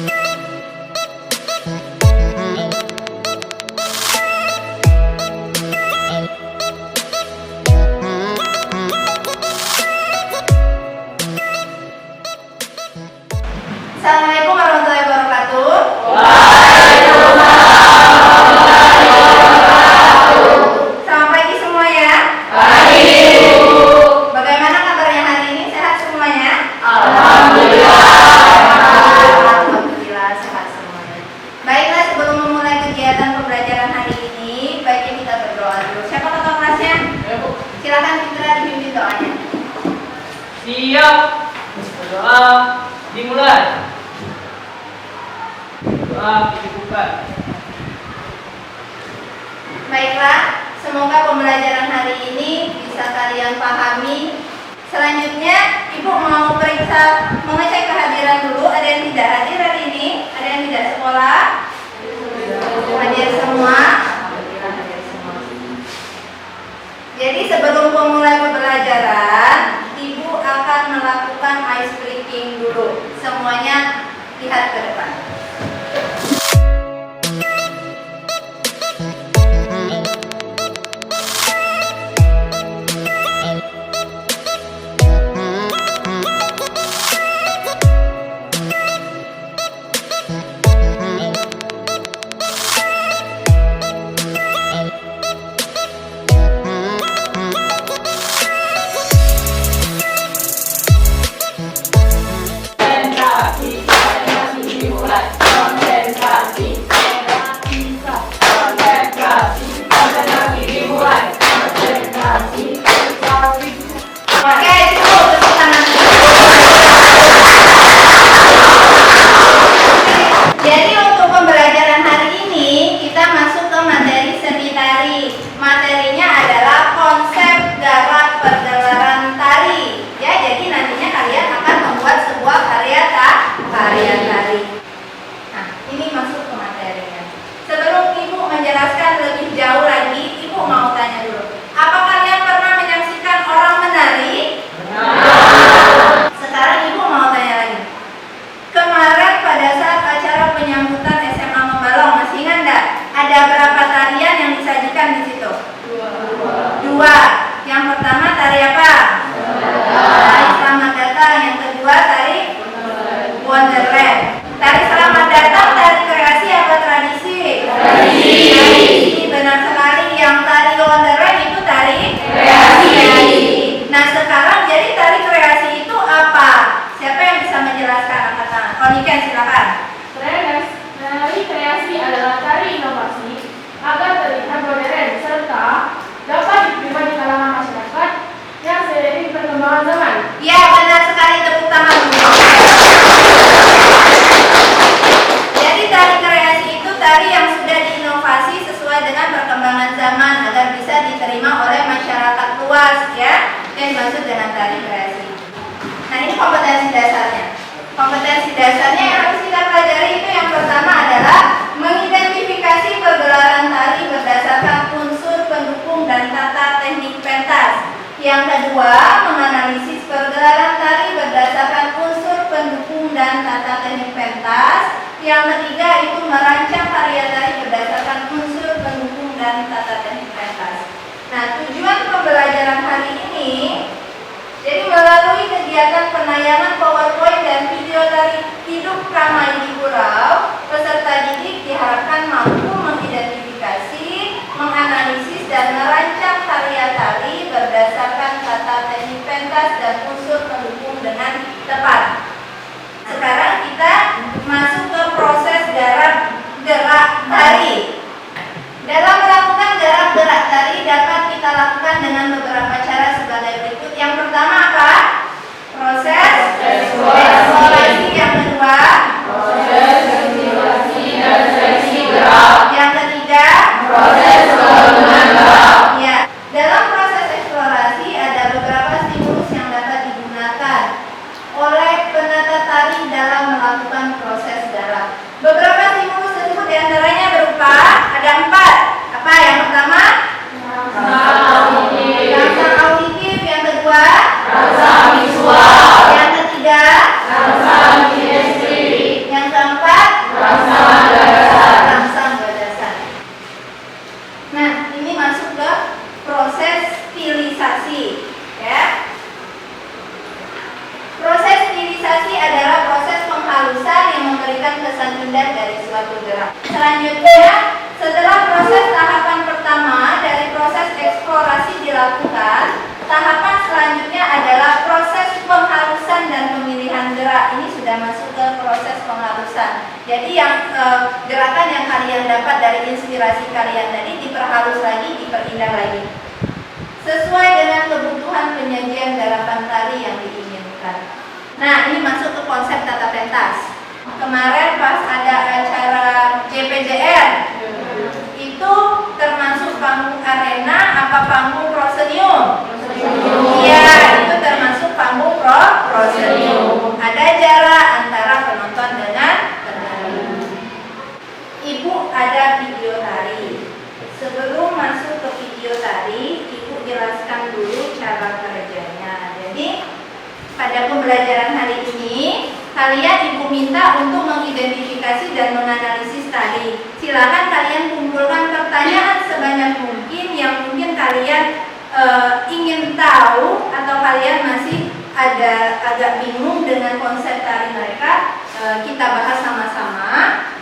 Assalamualaikum warahmatullahi wabarakatuh. Selamat pagi semua ya. Bagaimana kabarnya hari ini? Sehat semuanya? Alhamdulillah sehat semuanya. Baiklah, sebelum memulai kegiatan pembelajaran hari ini, baiknya kita berdoa dulu. Siapa ketua kelasnya? Silakan Fitra dipimpin doanya. Siap. Berdoa dimulai. Doa dibuka. Baiklah, semoga pembelajaran hari ini bisa kalian pahami. Selanjutnya, Ibu mau periksa, mengecek kehadiran dulu. Ada yang tidak hadir hari ini? Ada yang tidak sekolah? Hadir semua. Jadi sebelum memulai pembelajaran, Ibu akan melakukan ice breaking dulu. Semuanya lihat ke depan. Oke, cukup tepuk tangan. Jadi untuk pembelajaran hari ini kita masuk ke materi seni tari. Materinya adalah konsep gerak pergelaran tari. Ya, jadi nantinya kalian akan membuat sebuah karya tari. Nah, ini masuk ke materinya. Sebelum Ibu menjelaskan lebih jauh lagi, Ibu mau tanya dulu. Apa kalian pernah menyaksikan orang menari? Sekarang Ibu mau tanya lagi. Kemarin pada saat acara penyambutan SMA Membalong, masih ingat enggak? Ada berapa tarian yang disajikan di situ? Dua. Yang pertama tari apa? Tari Selamat Datang. Yang kedua tari Wonderland. Tari Selamat Datang tari kreasi apa tradisi? Tradisi. Benar sekali. Yang tari Wonderland itu tari kreasi. Nah, sekarang jadi tari kreasi itu apa? Siapa yang bisa menjelaskan angkat tangan? Koniken, silakan. Tari kreasi adalah tari inovasi agar terlihat modern serta dapat diterima di kalangan masyarakat yang seiring perkembangan zaman. Ya, benar sekali, tepuk tangan. Jadi tari kreasi itu tari yang sudah diinovasi sesuai dengan perkembangan zaman agar bisa diterima oleh masyarakat luas, ya. Yang dimaksud dengan tari kreasi. Nah, ini kompetensi dasarnya. Kompetensi dasarnya yang harus kita pelajari itu yang pertama adalah mengidentifikasi pergelaran tari berdasarkan unsur pendukung dan tata teknik pentas. Yang kedua, menganalisis pergelaran tari berdasarkan unsur pendukung dan tata teknik pentas. Yang ketiga itu merancang karya tari berdasarkan unsur pendukung dan tata teknik pentas. Nah, tujuan pembelajaran hari ini, jadi melalui kegiatan penayangan PowerPoint dan video tari hidup ramah di Pulau, peserta didik diharapkan mampu mengidentifikasi, menganalisis dan merancang karya tari berdasarkan tata teknik pentas dan unsur pendukung dengan tepat. Sekarang kita masuk ke proses gerak tari. Dalam melakukan gerak tari dapat kita lakukan dengan beberapa cara sebagai berikut. Yang pertama apa? Proses visualisasi Selanjutnya, setelah proses tahapan pertama dari proses eksplorasi dilakukan, tahapan selanjutnya adalah proses penghalusan dan pemilihan gerak. Ini sudah masuk ke proses penghalusan. Jadi yang gerakan yang kalian dapat dari inspirasi kalian tadi diperhalus lagi, diperindah lagi, sesuai dengan kebutuhan penyajian gerakan tari yang diinginkan. Nah, ini masuk ke konsep tata pentas. Kemarin pas ada acara JPJR, itu termasuk panggung arena apa panggung prosenium? Iya, itu termasuk panggung prosenium. Ada jarak antara penonton dengan penari. Ibu ada video tari. Sebelum masuk ke video tari, Ibu jelaskan dulu cara kerjanya. Jadi pada pembelajaran hari ini, kalian Ibu minta untuk mengidentifikasi dan menganalisis tari. Silakan kalian kumpulkan pertanyaan sebanyak mungkin yang mungkin kalian ingin tahu atau kalian masih agak bingung dengan konsep tari mereka. Kita bahas sama-sama.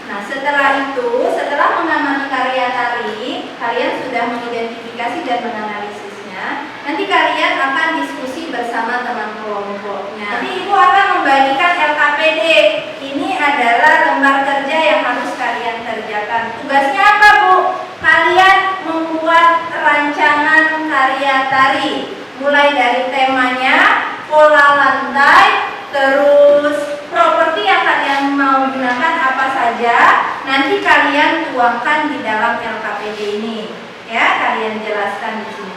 Nah, setelah itu, setelah mengamati karya tari, kalian sudah mengidentifikasi dan menganalisisnya. Nanti kalian akan diskusi bersama teman kelompoknya. Nanti Ibu akan membagikan LKPD. Ini adalah lembar kerja yang harus kalian kerjakan. Tugasnya apa, Bu? Kalian membuat rancangan karya tari. Mulai dari temanya, pola lantai, terus properti yang kalian mau gunakan apa saja. Nanti kalian tuangkan di dalam LKPD ini. Ya, kalian jelaskan di sini.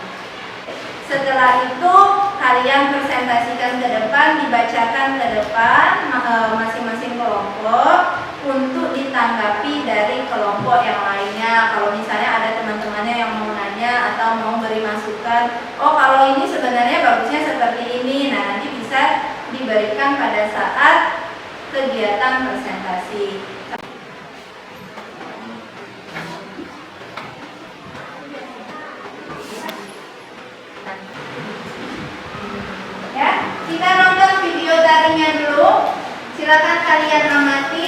Setelah itu kalian presentasikan ke depan, dibacakan ke depan masing-masing kelompok untuk ditanggapi dari kelompok yang lainnya. Kalau misalnya ada teman-temannya yang mau nanya atau mau beri masukan, oh kalau ini sebenarnya bagusnya seperti ini. Nah, nanti bisa diberikan pada saat kegiatan presentasi. Ya, kita nonton video tarinya dulu. Silakan kalian amati.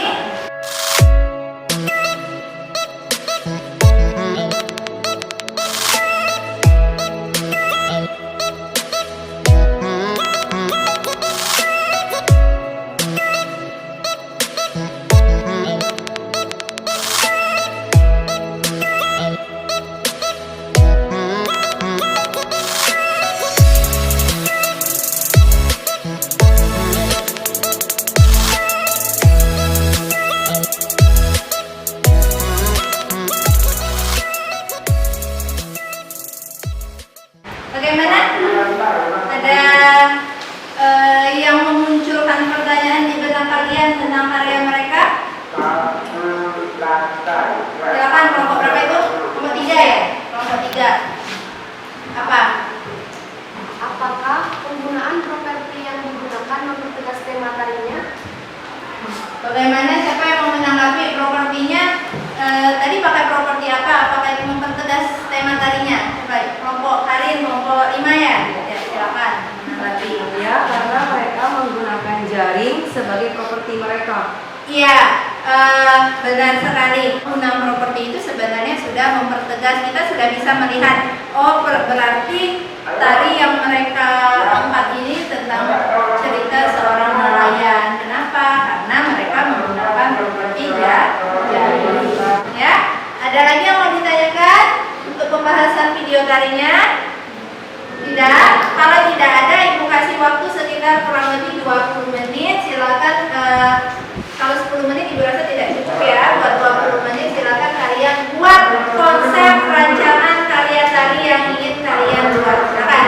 Bagaimana? Ada yang memunculkan pertanyaan di benak kalian tentang karya mereka? Silakan, kelompok berapa itu? Kelompok 3 ya? Kelompok 3. Apa? Apakah penggunaan properti yang digunakan mempertegas tema tarinya? Bagaimana? Siapa yang mau menanggapi propertinya? Tadi pakai properti apa? Apakah itu mempertegas tema tarinya? Coba, kelompok Karin, kelompok Imaya. Ya, silakan menanggapi. Ya, karena mereka menggunakan jaring sebagai properti mereka. Iya, benar sekali. Penggunaan properti itu sebenarnya sudah mempertegas. Kita sudah bisa melihat, oh berarti tari yang mereka angkat ini tentang cerita seorang nelayan. Kenapa? Karena mereka menggunakan properti jaring. Ya, ada lagi yang mau ditanyakan untuk pembahasan video tarinya? Tidak. Kalau tidak ada, Ibu kasih waktu sekitar kurang lebih 20 menit. Silakan. Kalau 10 menit Ibu rasa tidak cukup ya. Buat 20 menit silakan kalian buat konsep rancangan karya tari yang ingin kalian buat. Silakan.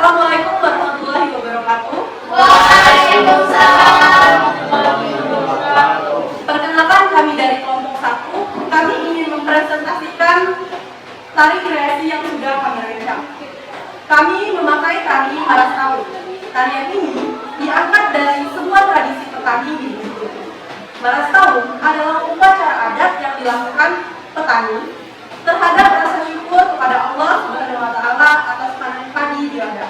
Assalamualaikum warahmatullahi wabarakatuh. Waalaikumsalam. Perkenalkan, kami dari kelompok 1. Kami ingin mempresentasikan tari kreasi yang sudah kami rancang. Kami memakai tari Maras Taun. Tarian ini diangkat dari sebuah tradisi petani di Bengkulu. Maras Taun adalah upacara adat yang dilakukan petani terhadap rasa syukur kepada Allah Subhanahu wa Ta'ala atas panen padi di ladang.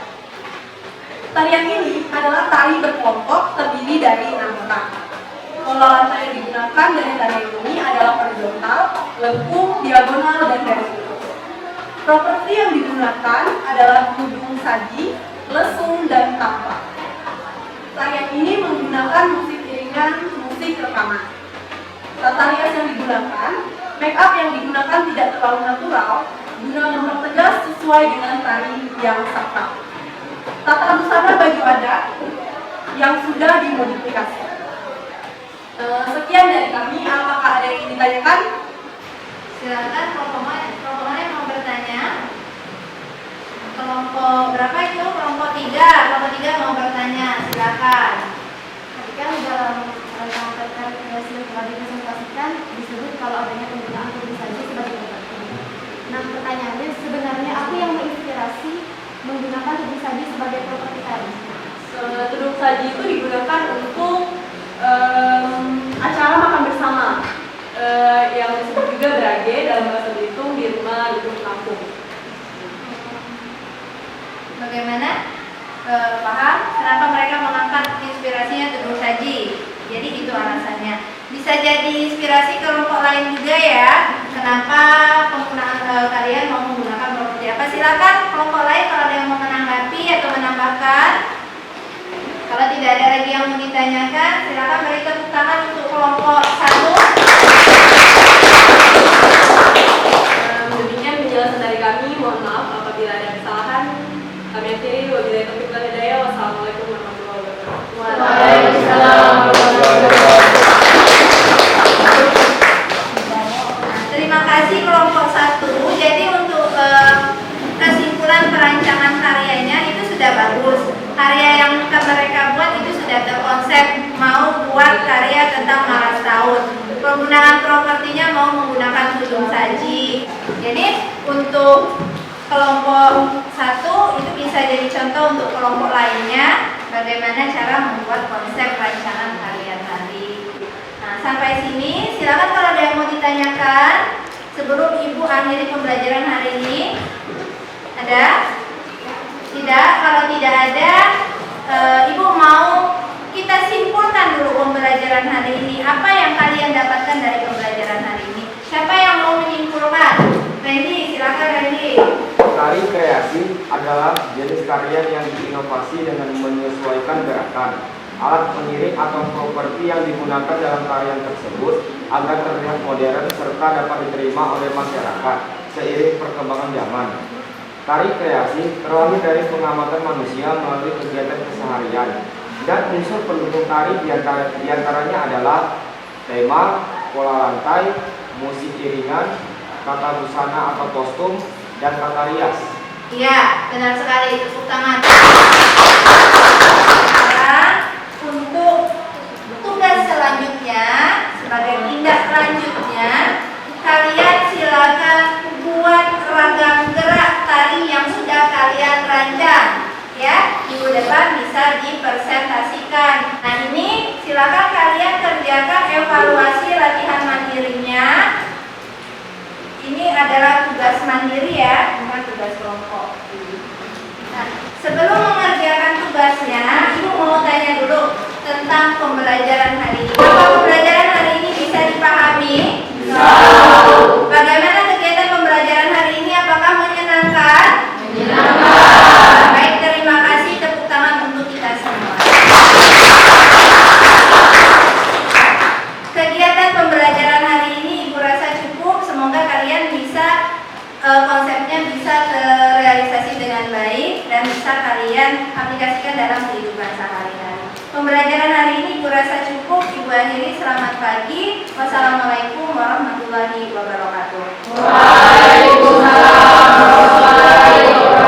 Tarian ini adalah tari berkelompok terdiri dari 6 orang. Pola lantai yang digunakan dari tarian ini adalah horizontal, lengkung, diagonal, dan vertikal. Properti yang digunakan adalah tudung saji, lesung, dan tapak. Tarian ini menggunakan musik iringan, musik rekaman. Tata rias yang digunakan, make up yang digunakan tidak terlalu natural, guna mempertegas sesuai dengan tari yang sakral. Tata busana baju adat yang sudah dimodifikasi. Sekian dari kami. Apakah ada yang ingin ditanyakan? Silakan kelompok mana yang mau bertanya? Kelompok berapa itu? Kelompok 3. Kelompok 3 mau bertanya. Silakan. Tadi kan dalam rancangan tari kreasi yang telah dipresentasikan disebut kalau adanya penggunaan tudung saji sebagai properti. Nah, pertanyaannya sebenarnya apa yang menginspirasi menggunakan tudung saji sebagai properti tari? Tudung saji itu digunakan untuk acara makan bersama yang disebut juga berage dalam bahasa Belitung di rumah lingkup kampung. Bagaimana? Paham? Kenapa mereka mengangkat inspirasinya tudung saji? Jadi itu alasannya. Bisa jadi inspirasi kelompok lain juga ya. Kenapa penggunaan kalian mau menggunakan properti apa? Silakan kelompok lain kalau ada yang mau menanggapi atau menambahkan. Kalau tidak ada lagi yang mau ditanyakan, silakan beri tepuk tangan untuk kelompok 1. Demikian penjelasan dari kami. Mohon maaf apabila ada kesalahan. Kami akhiri. Wabillahi taufiq wal hidayah. Wassalamualaikum warahmatullahi wabarakatuh. Waalaikumsalam. Terima kasih kelompok 1. Jadi untuk kesimpulan perancangan karyanya itu sudah bagus. Karya yang mereka buat itu sudah terkonsep, mau buat karya tentang Maras Taun. Penggunaan propertinya mau menggunakan tudung saji. Jadi untuk kelompok 1 itu bisa jadi contoh untuk kelompok lainnya bagaimana cara membuat konsep rancangan karya tadi. Nah, sampai sini silakan kalau ada yang mau ditanyakan sebelum Ibu akhiri pembelajaran hari ini. Ada? Tidak? Kalau tidak ada, Ibu mau kita simpulkan dulu pembelajaran hari ini. Apa yang kalian dapatkan dari pembelajaran hari ini? Siapa yang mau menyimpulkan? Randy, silakan Randy. Tari kreasi adalah jenis karya yang diinovasi dengan menyesuaikan gerakan, alat pengiring atau properti yang digunakan dalam tarian tersebut agar terlihat modern serta dapat diterima oleh masyarakat seiring perkembangan zaman. Tari kreasi terlahir dari pengamatan manusia melalui kegiatan keseharian, dan unsur pendukung tari diantaranya adalah tema, pola lantai, musik iringan, tata busana atau kostum, dan tata rias. Iya, benar sekali. Tepuk tangan. Sekarang untuk tugas selanjutnya, sebagai tindak lanjutnya, kalian silakan buat ragam gerak tari yang sudah kalian rancang. Ya, minggu depan bisa dipresentasikan. Nah, ini silakan kalian kerjakan evaluasi latihan mandirinya. Ini adalah tugas mandiri ya, bukan tugas kelompok. Nah, sebelum mengerjakan tugasnya, Ibu mau tanya dulu tentang pembelajaran hari ini. Apa pembelajaran hari ini bisa dipahami? Bisa. Bagaimana kegiatan pembelajaran hari ini? Apakah menyenangkan? Menyenangkan. Baik, terima kasih. Tepuk tangan untuk kita semua. Kegiatan pembelajaran hari ini Ibu rasa cukup. Semoga kalian bisa konsepnya bisa terrealisasi dengan baik dan bisa kalian aplikasikan dalam kehidupan sehari-hari. Pembelajaran hari ini Ibu rasa cukup. Ibu akhiri. Selamat pagi. Wassalamualaikum warahmatullahi wabarakatuh. Waalaikumsalam warahmatullahi wabarakatuh.